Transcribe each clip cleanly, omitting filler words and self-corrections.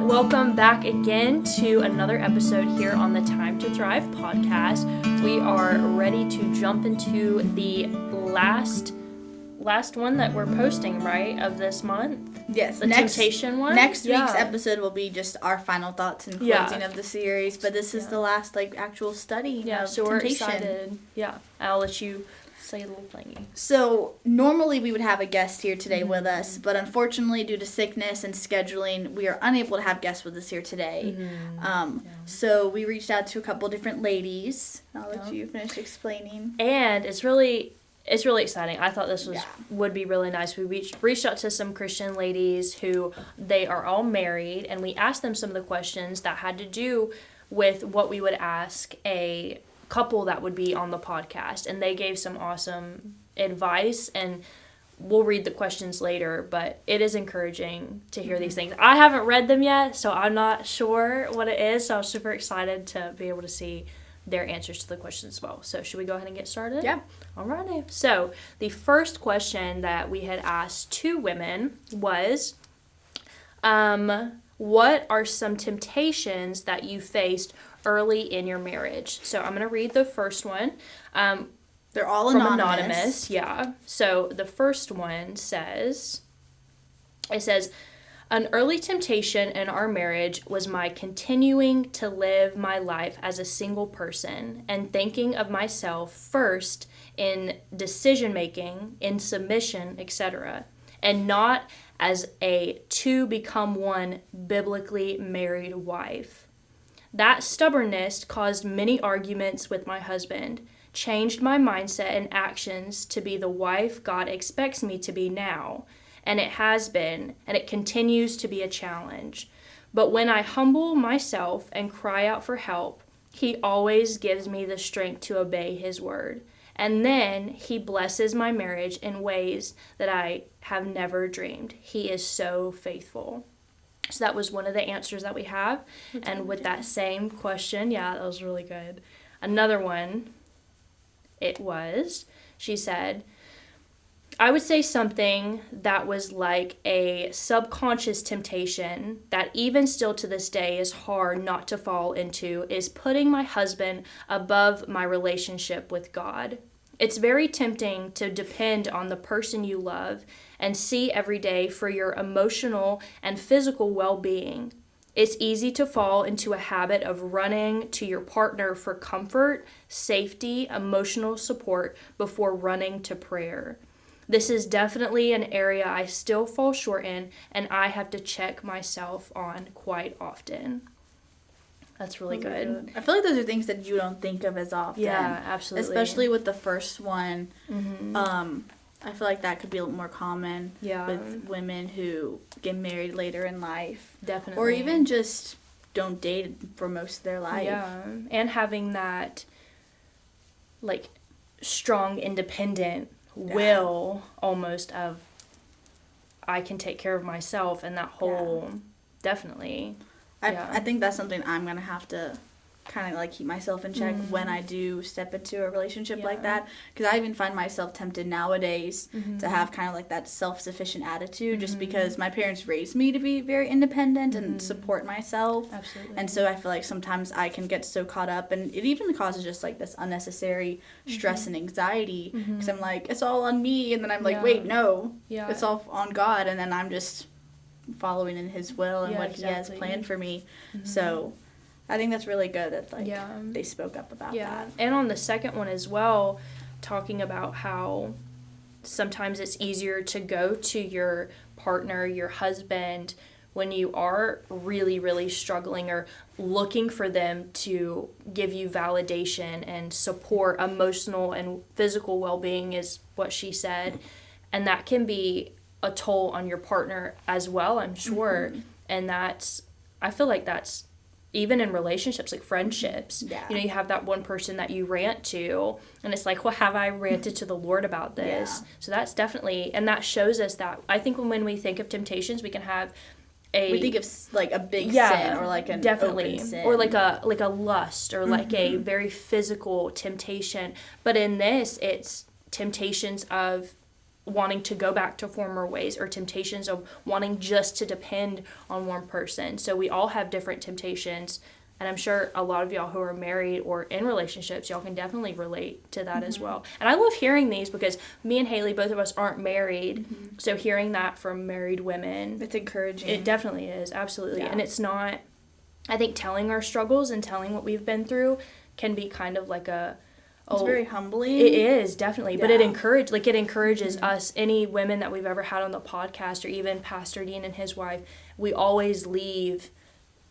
welcome back again to another episode here on the Time to Thrive podcast. We are ready to jump into the last one that we're posting, right, of this month? Yes. The temptation one? Next week's episode will be just our final thoughts and closing of the series, but this is the last, actual study of so temptation. We're excited. Yeah. I'll let you say a little thingy. So, normally we would have a guest here today with us, but unfortunately, due to sickness and scheduling, we are unable to have guests with us here today. So, we reached out to a couple different ladies. I'll let you finish explaining. And it's really exciting. I thought this would be really nice. We reached out to some Christian ladies who they are all married, and we asked them some of the questions that had to do with what we would ask a couple that would be on the podcast, and they gave some awesome advice, and we'll read the questions later, but it is encouraging to hear these things. I haven't read them yet, so I'm not sure what it is, so I'm super excited to be able to see their answers to the questions as well. So should we go ahead and get started? Yeah. Alrighty. So the first question that we had asked two women was, what are some temptations that you faced early in your marriage? So I'm going to read the first one. They're all from anonymous. Yeah. So the first one says, an early temptation in our marriage was my continuing to live my life as a single person and thinking of myself first in decision making, in submission, etc., and not as a two become one biblically married wife. That stubbornness caused many arguments with my husband, changed my mindset and actions to be the wife God expects me to be now. And it has been, and it continues to be a challenge. But when I humble myself and cry out for help, He always gives me the strength to obey His word. And then He blesses my marriage in ways that I have never dreamed. He is so faithful. So that was one of the answers that we have. And with that same question, that was really good. Another one, she said, I would say something that was like a subconscious temptation that even still to this day is hard not to fall into is putting my husband above my relationship with God. It's very tempting to depend on the person you love and see every day for your emotional and physical well-being. It's easy to fall into a habit of running to your partner for comfort, safety, emotional support before running to prayer. This is definitely an area I still fall short in, and I have to check myself on quite often. That's really good. I feel like those are things that you don't think of as often. Yeah, absolutely. Especially with the first one. I feel like that could be a little more common with women who get married later in life. Definitely. Or even just don't date for most of their life. Yeah, and having that, strong, independent will almost of I can take care of myself, and that whole definitely I think that's something I'm gonna have to kind of keep myself in check when I do step into a relationship like that, because I even find myself tempted nowadays to have kind of that self-sufficient attitude just because my parents raised me to be very independent and support myself. Absolutely. And so I feel like sometimes I can get so caught up, and it even causes just this unnecessary stress and anxiety because I'm it's all on me, and then I'm wait, no, it's all on God, and then I'm just following in His will and what He has planned for me. So I think that's really good that they spoke up about that. And on the second one as well, talking about how sometimes it's easier to go to your partner, your husband, when you are really, really struggling or looking for them to give you validation and support, emotional and physical well-being is what she said. And that can be a toll on your partner as well, I'm sure. And I feel like that's even in relationships, friendships. You have that one person that you rant to, and it's well, have I ranted to the Lord about this? So that's definitely, and that shows us that I think when we think of temptations, we can have we think of a big sin or an definitely open sin. Or a lust or a very physical temptation. But in this, it's temptations of wanting to go back to former ways, or temptations of wanting just to depend on one person. So we all have different temptations, and I'm sure a lot of y'all who are married or in relationships, y'all can definitely relate to that as well. And I love hearing these because me and Haelle, both of us aren't married, so hearing that from married women, it's encouraging. It definitely is, absolutely. Yeah. And it's not, I think telling our struggles and telling what we've been through can be kind of like it's very humbling. It is, definitely. Yeah. But it encourages us, any women that we've ever had on the podcast, or even Pastor Dean and his wife, we always leave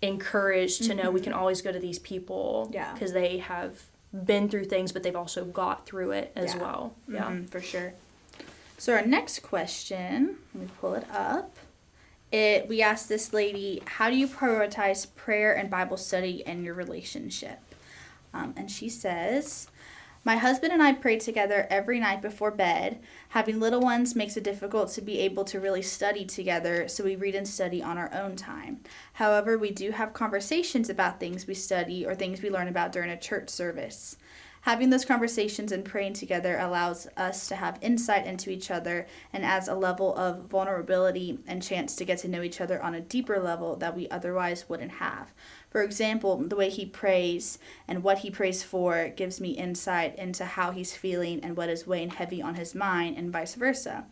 encouraged to know we can always go to these people because they have been through things, but they've also got through it as well. Yeah, for sure. So our next question, let me pull it up. We asked this lady, how do you prioritize prayer and Bible study in your relationship? And she says, my husband and I pray together every night before bed. Having little ones makes it difficult to be able to really study together, so we read and study on our own time. However, we do have conversations about things we study or things we learn about during a church service. Having those conversations and praying together allows us to have insight into each other and adds a level of vulnerability and chance to get to know each other on a deeper level that we otherwise wouldn't have. For example, the way he prays and what he prays for gives me insight into how he's feeling and what is weighing heavy on his mind, and vice versa.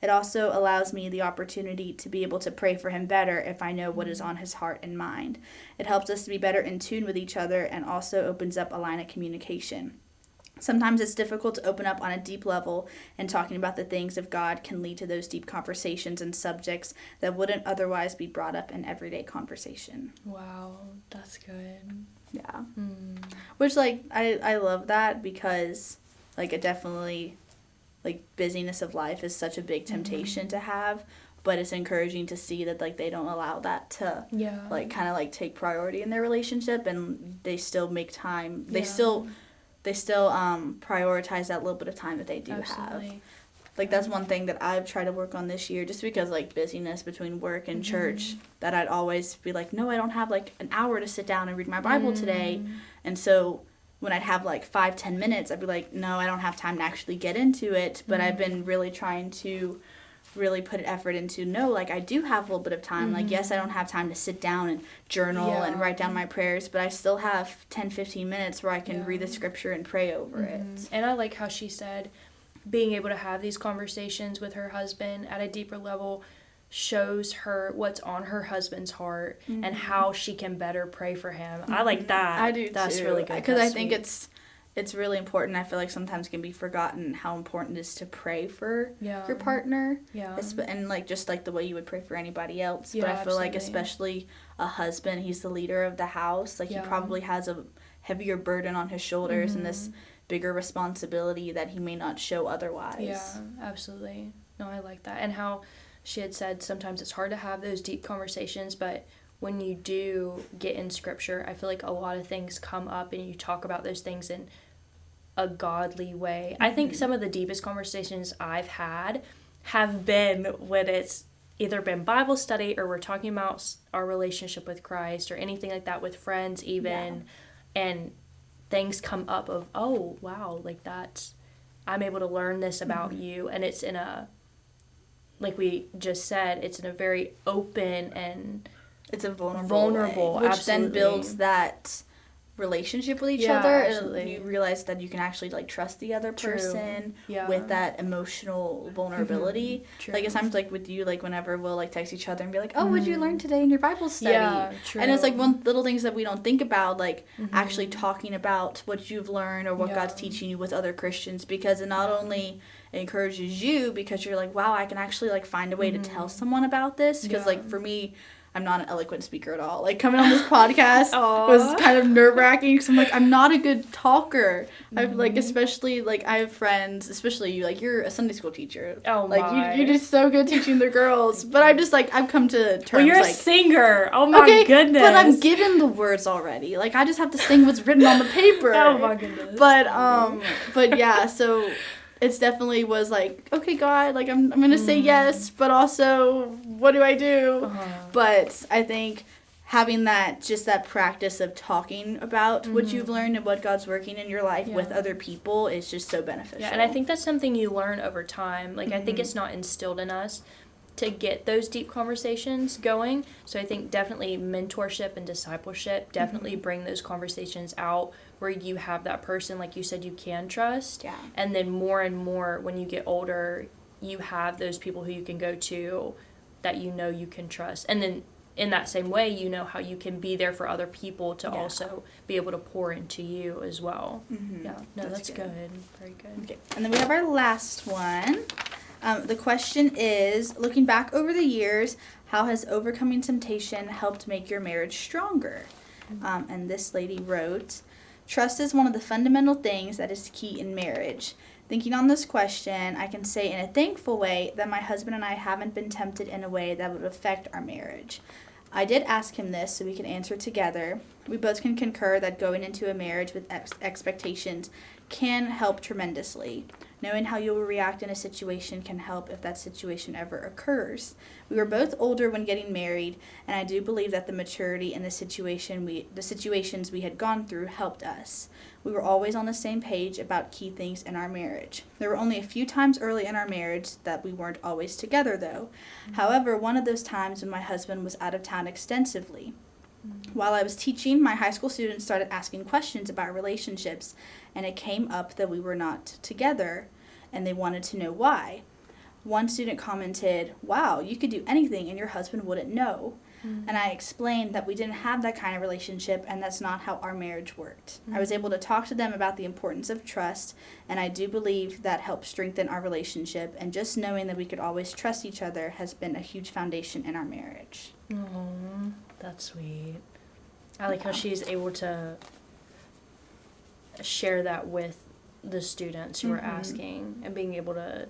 It also allows me the opportunity to be able to pray for him better if I know what is on his heart and mind. It helps us to be better in tune with each other and also opens up a line of communication. Sometimes it's difficult to open up on a deep level, and talking about the things of God can lead to those deep conversations and subjects that wouldn't otherwise be brought up in everyday conversation. Wow, that's good. Yeah. Which, like, I love that because, like, it definitely, like, busyness of life is such a big temptation to have, but it's encouraging to see that, like, they don't allow that to, like, kind of, like, take priority in their relationship, and they still make time. They still prioritize that little bit of time that they do have. Like, that's one thing that I've tried to work on this year, just because, like, busyness between work and church, that I'd always be like, no, I don't have, like, an hour to sit down and read my Bible today. And so when I'd have, like, 5-10 minutes, I'd be like, no, I don't have time to actually get into it. But I've been really trying to really put effort into, no, like, I do have a little bit of time. Like, yes, I don't have time to sit down and journal and write down my prayers, but I still have 10-15 minutes where I can read the scripture and pray over it. And I like how she said being able to have these conversations with her husband at a deeper level shows her what's on her husband's heart and how she can better pray for him. I like that. I do That's too. really good. Because I think it's really important. I feel like sometimes can be forgotten how important it is to pray for your partner. Yeah. And, like, just, like, the way you would pray for anybody else. But I feel like especially a husband, he's the leader of the house. Like, he probably has a heavier burden on his shoulders and this bigger responsibility that he may not show otherwise. Yeah, absolutely. No, I like that. And how she had said sometimes it's hard to have those deep conversations, but when you do get in scripture, I feel like a lot of things come up and you talk about those things in a godly way. I think some of the deepest conversations I've had have been when it's either been Bible study or we're talking about our relationship with Christ or anything like that with friends even, and things come up of, oh, wow, like that's, I'm able to learn this about you, and it's in a, like we just said, it's in a very open and it's a vulnerable way, which absolutely. Then builds that relationship with each other. And you realize that you can actually, like, trust the other person with that emotional vulnerability. Like, sometimes, like, with you, like, whenever we'll, like, text each other and be like, oh, what'd you learn today in your Bible study? And it's, like, one little things that we don't think about, like, actually talking about what you've learned or what God's teaching you with other Christians, because it not only encourages you because you're like, wow, I can actually, like, find a way to tell someone about this, because, like, for me, I'm not an eloquent speaker at all. Like, coming on this podcast was kind of nerve-wracking because I'm like, I'm not a good talker. I've, like, especially, like, I have friends, especially you, like, you're a Sunday school teacher. Oh, like, my. You're just so good teaching the girls. But I'm just, like, I've come to terms, well, you're like, a singer. Oh, my goodness. But I'm given the words already. Like, I just have to sing what's written on the paper. Oh, my goodness. But yeah, so it's definitely was like, okay, God, like, I'm going to say yes, but also, what do I do? But I think having that practice of talking about what you've learned and what God's working in your life with other people is just so beneficial. Yeah, and I think that's something you learn over time. Like, I think it's not instilled in us to get those deep conversations going. So I think definitely mentorship and discipleship definitely bring those conversations out where you have that person, like you said, you can trust. Yeah. And then more and more when you get older, you have those people who you can go to that you know you can trust. And then in that same way, you know how you can be there for other people to also be able to pour into you as well. Yeah, no, that's good. Very good. Okay. And then we have our last one. The question is, looking back over the years, how has overcoming temptation helped make your marriage stronger? And this lady wrote, trust is one of the fundamental things that is key in marriage. Thinking on this question, I can say in a thankful way that my husband and I haven't been tempted in a way that would affect our marriage. I did ask him this so we could answer together. We both can concur that going into a marriage with expectations can help tremendously. Knowing how you will react in a situation can help if that situation ever occurs. We were both older when getting married, and I do believe that the maturity in the situations we had gone through helped us. We were always on the same page about key things in our marriage. There were only a few times early in our marriage that we weren't always together, though. However, one of those times when my husband was out of town extensively. While I was teaching, my high school students started asking questions about relationships, and it came up that we were not together, and they wanted to know why. One student commented, "Wow, you could do anything and your husband wouldn't know." And I explained that we didn't have that kind of relationship, and that's not how our marriage worked. I was able to talk to them about the importance of trust, and I do believe that helped strengthen our relationship, and just knowing that we could always trust each other has been a huge foundation in our marriage. Oh, that's sweet. I like how she's able to share that with the students who are asking and being able to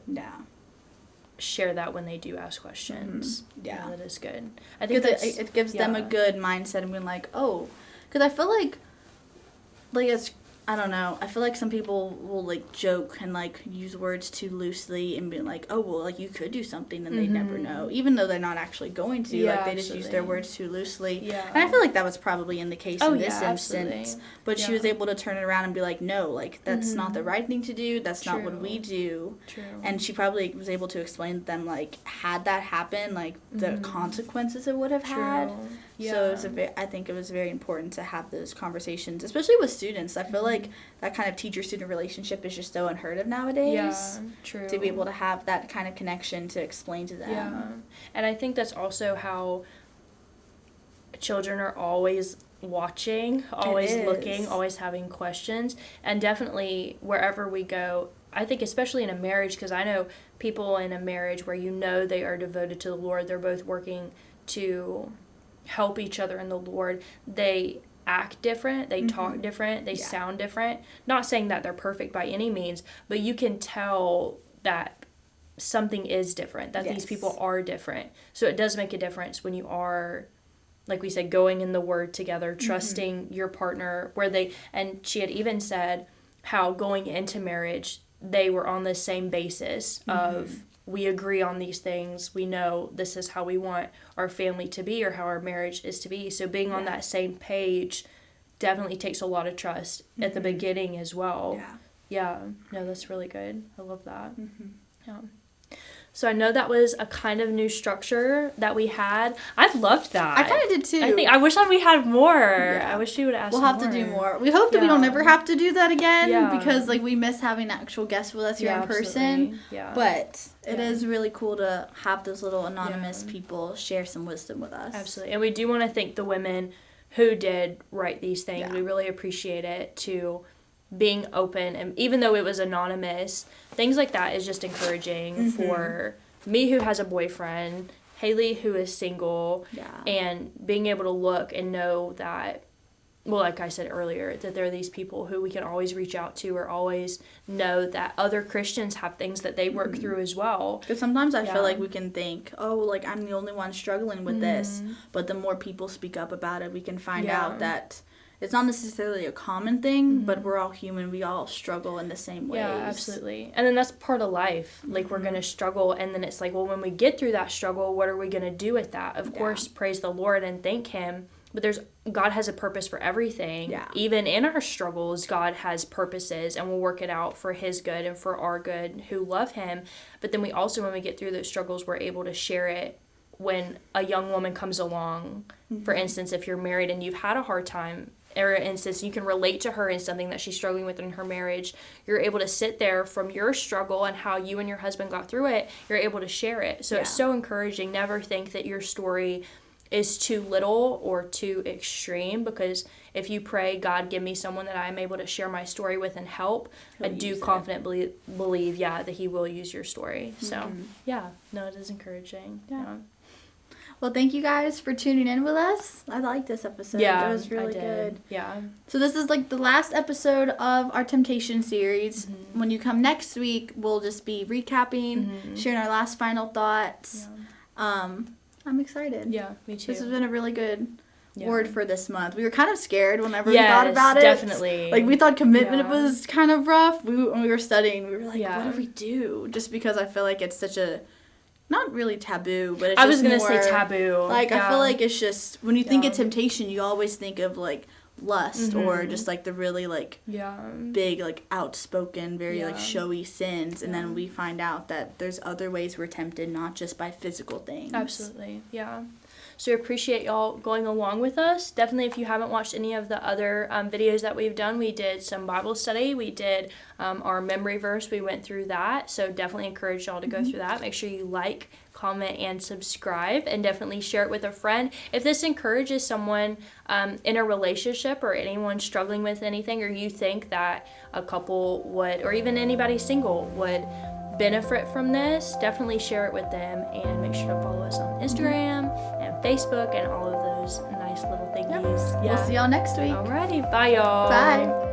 share that when they do ask questions. Yeah, that is good. I think it gives them a good mindset and being like, oh, because I feel like it's, I don't know, I feel like some people will like joke and like use words too loosely and be like, oh, well, like you could do something and they never know, even though they're not actually going to. Like they just use their words too loosely. Yeah. And I feel like that was probably in the case in this instance. But she was able to turn it around and be like, no, like that's not the right thing to do. That's not what we do. True. And she probably was able to explain to them like, had that happened, like the consequences it would have had. Yeah. So I think it was very important to have those conversations, especially with students. I feel like that kind of teacher-student relationship is just so unheard of nowadays. Yeah, true. To be able to have that kind of connection to explain to them. Yeah. And I think that's also how children are always watching, always looking, always having questions. And definitely wherever we go, I think especially in a marriage, because I know people in a marriage where you know they are devoted to the Lord, they're both working to help each other in the Lord, they act different, they talk different, they sound different. Not saying that they're perfect by any means, but you can tell that something is different, that these people are different. So it does make a difference when you are, like we said, going in the Word together, trusting your partner, and she had even said how going into marriage, they were on the same basis of, we agree on these things. We know this is how we want our family to be or how our marriage is to be. So being on that same page definitely takes a lot of trust at the beginning as well. Yeah. No, that's really good. I love that. Yeah. So I know that was a kind of new structure that we had. I loved that. I kind of did too. I wish we had more. Yeah. I wish we would ask more. We'll have to do more. We hope that we don't ever have to do that again because like we miss having actual guests with us here in person. Yeah. But it is really cool to have those little anonymous people share some wisdom with us. Absolutely. And we do want to thank the women who did write these things. We really appreciate it to being open, and even though it was anonymous, things like that is just encouraging for me who has a boyfriend, Haley who is single, and being able to look and know that, well, like I said earlier, that there are these people who we can always reach out to or always know that other Christians have things that they work through as well. Because sometimes I feel like we can think, oh, like I'm the only one struggling with this, but the more people speak up about it, we can find out that it's not necessarily a common thing, but we're all human. We all struggle in the same ways. Yeah, absolutely. And then that's part of life. Like, we're going to struggle, and then it's like, well, when we get through that struggle, what are we going to do with that? Of course, praise the Lord and thank Him, But God has a purpose for everything. Yeah. Even in our struggles, God has purposes and will work it out for his good and for our good who love him. But then we also, when we get through those struggles, we're able to share it when a young woman comes along. For instance, if you're married and you've had a hard time, or instance, you can relate to her in something that she's struggling with in her marriage, you're able to sit there from your struggle and how you and your husband got through it, you're able to share it. So it's so encouraging. Never think that your story is too little or too extreme, because if you pray, God, give me someone that I'm able to share my story with and help, I do confidently believe, that he will use your story. So, it is encouraging. Yeah. Well, thank you guys for tuning in with us. I liked this episode. Yeah, it was really good. Yeah. So this is like the last episode of our Temptation series. When you come next week, we'll just be recapping, sharing our last final thoughts. Yeah. I'm excited. Yeah, me too. This has been a really good word for this month. We were kind of scared whenever we thought about it. Definitely. Like, we thought commitment was kind of rough. When we were studying, we were like, what do we do? Just because I feel like it's such a, not really taboo, but it's I was going to say taboo. Like, I feel like it's just, when you think of temptation, you always think of, like, lust or just, like, the really, like, big, like, outspoken, very, like, showy sins. And then we find out that there's other ways we're tempted, not just by physical things. Absolutely, yeah. So we appreciate y'all going along with us. Definitely, if you haven't watched any of the other videos that we've done, we did some Bible study. We did our memory verse. We went through that. So definitely encourage y'all to go through that. Make sure you like, comment, and subscribe, and definitely share it with a friend. If this encourages someone in a relationship or anyone struggling with anything, or you think that a couple would, or even anybody single would benefit from this, definitely share it with them, and make sure to follow us on Instagram and Facebook and all of those nice little thingies. We'll see y'all next week. Alrighty, bye y'all. Bye.